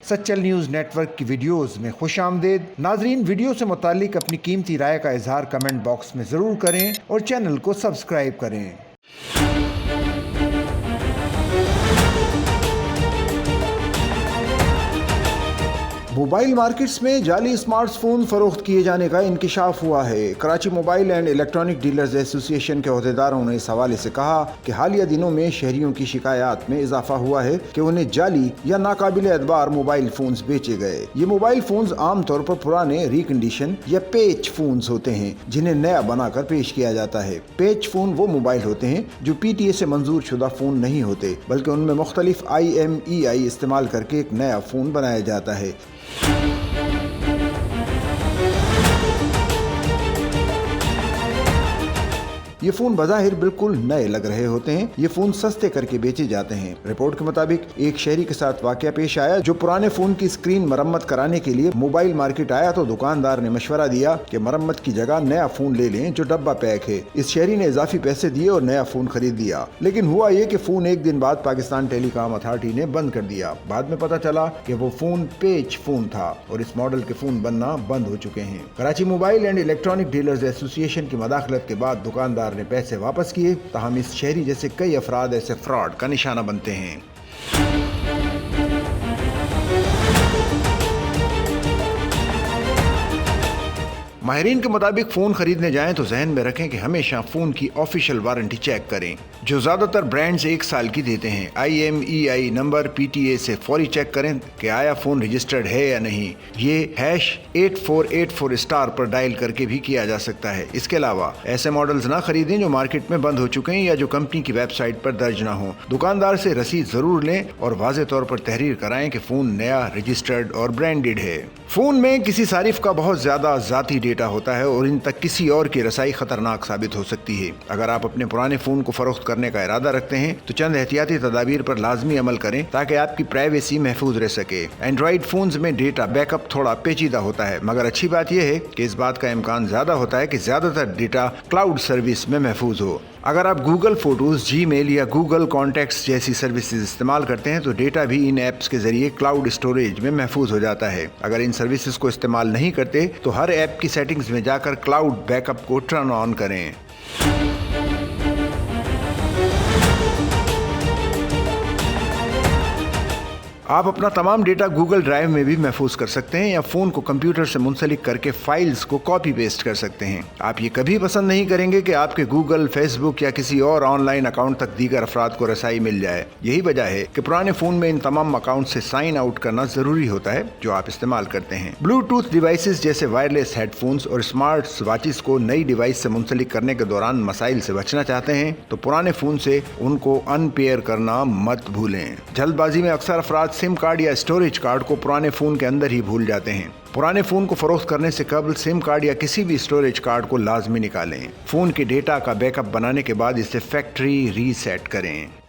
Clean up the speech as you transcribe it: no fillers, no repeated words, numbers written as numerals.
Sachal news network की videos में खुश आमदेद। नाजरीन, वीडियो से मुतालिक अपनी कीमती राय का इजहार कमेंट बॉक्स में ज़रूर करें और चैनल को सब्सक्राइब करें। मोबाइल मार्केट्स में जाली स्मार्टफोन फरोख्त किए जाने का इंकिशाफ हुआ है। Karachi mobile and electronic dealers association के अहदेदारों ने इस हवाले से कहा कि हालिया दिनों में शहरियों की शिकायत में इजाफा हुआ है कि उन्हें जाली या नाकाबिल एतबार मोबाइल फोन्स बेचे गए। ये मोबाइल फोन्स आमतौर पर पुराने रिकंडीशन या पेच फोन्स होते हैं जिन्हें नया बनाकर पेश किया जाता है। पेच फोन वो मोबाइल होते हैं जो PTA से मंजूर शुदा फोन नहीं होते, बल्कि उनमें मुख्तलिफ IMEI इस्तेमाल करके एक नया फोन बनाया जाता है। ये फोन बज़ाहिर बिल्कुल नए लग रहे होते हैं। ये फोन सस्ते करके बेचे जाते हैं। रिपोर्ट के मुताबिक एक शहरी के साथ वाकया पेश आया जो पुराने फोन की स्क्रीन मरम्मत कराने के लिए मोबाइल मार्केट आया तो दुकानदार ने मशवरा दिया कि मरम्मत की जगह नया फोन ले लें जो डब्बा पैक है। इस शहरी ने इजाफी पैसे दिए और नया फोन खरीद लिया, लेकिन हुआ ये कि फोन एक दिन बाद पाकिस्तान टेलीकॉम अथॉरिटी ने बंद कर दिया। बाद में पता चला कि वो फोन पेच फोन था और इस मॉडल के फोन बनना बंद हो चुके हैं। Karachi mobile and electronic dealers association की मदाखलत के बाद दुकानदार ने पैसे वापस किए, ताहम इस शहरी जैसे कई अफराद ऐसे फ्रॉड का निशाना बनते हैं। माहिरीन के मुताबिक फ़ोन खरीदने जाएं तो जहन में रखें कि हमेशा फ़ोन की ऑफिशियल वारंटी चेक करें, जो ज़्यादातर ब्रांड्स 1 साल की देते हैं। IMEI नंबर PTA से फौरी चेक करें कि आया फ़ोन रजिस्टर्ड है या नहीं। ये #8484 पर डायल करके भी किया जा सकता है। इसके अलावा ऐसे मॉडल्स ना खरीदें जो मार्केट में बंद हो चुके हैं या जो कंपनी की वेबसाइट पर दर्ज ना हो। दुकानदार से रसीद ज़रूर लें और वाज़े तौर पर तहरीर कराएं कि फ़ोन नया, रजिस्टर्ड और ब्रांडेड है। फ़ोन में किसी सारिफ का बहुत ज़्यादा ज़ाती डेटा होता है और इन तक किसी और की रसाई खतरनाक साबित हो सकती है। अगर आप अपने पुराने फ़ोन को फरोख्त करने का इरादा रखते हैं तो चंद एहतियाती तदाबीर पर लाजमी अमल करें ताकि आपकी प्राइवेसी महफूज रह सके। एंड्रॉइड फ़ोन्स में डेटा बैकअप थोड़ा पेचीदा होता है, मगर अच्छी बात यह है कि इस बात का इम्कान ज़्यादा होता है कि ज़्यादातर डेटा क्लाउड सर्विस में महफूज हो। अगर आप गूगल फोटोज़, Gmail या गूगल कॉन्टैक्ट्स जैसी सर्विसेज इस्तेमाल करते हैं तो डेटा भी इन ऐप्स के जरिए क्लाउड स्टोरेज में महफूज हो जाता है। अगर इन सर्विसेज को इस्तेमाल नहीं करते तो हर ऐप की सेटिंग्स में जाकर क्लाउड बैकअप को टर्न ऑन करें। आप अपना तमाम डेटा गूगल ड्राइव में भी महफूज कर सकते हैं या फ़ोन को कंप्यूटर से मुंसलिक करके फाइल्स को कॉपी पेस्ट कर सकते हैं। आप ये कभी पसंद नहीं करेंगे कि आपके गूगल, फेसबुक या किसी और ऑनलाइन अकाउंट तक दीगर अफराद को रसाई मिल जाए। यही वजह है कि पुराने फ़ोन में इन तमाम अकाउंट से साइन आउट करना ज़रूरी होता है जो आप इस्तेमाल करते हैं। ब्लूटूथ डिवाइसेस जैसे वायरलेस हेडफोन्स और स्मार्ट वॉचेस को नई डिवाइस से मुंसलिक करने के दौरान मसाइल से बचना चाहते हैं तो पुराने फ़ोन से उनको अनपेयर करना मत भूलें। जल्दबाजी में अक्सर अफराद सिम कार्ड या स्टोरेज कार्ड को पुराने फ़ोन के अंदर ही भूल जाते हैं। पुराने फ़ोन को फरोख्त करने से कबल सिम कार्ड या किसी भी स्टोरेज कार्ड को लाजमी निकालें। फ़ोन के डेटा का बैकअप बनाने के बाद इसे फैक्ट्री रीसेट करें।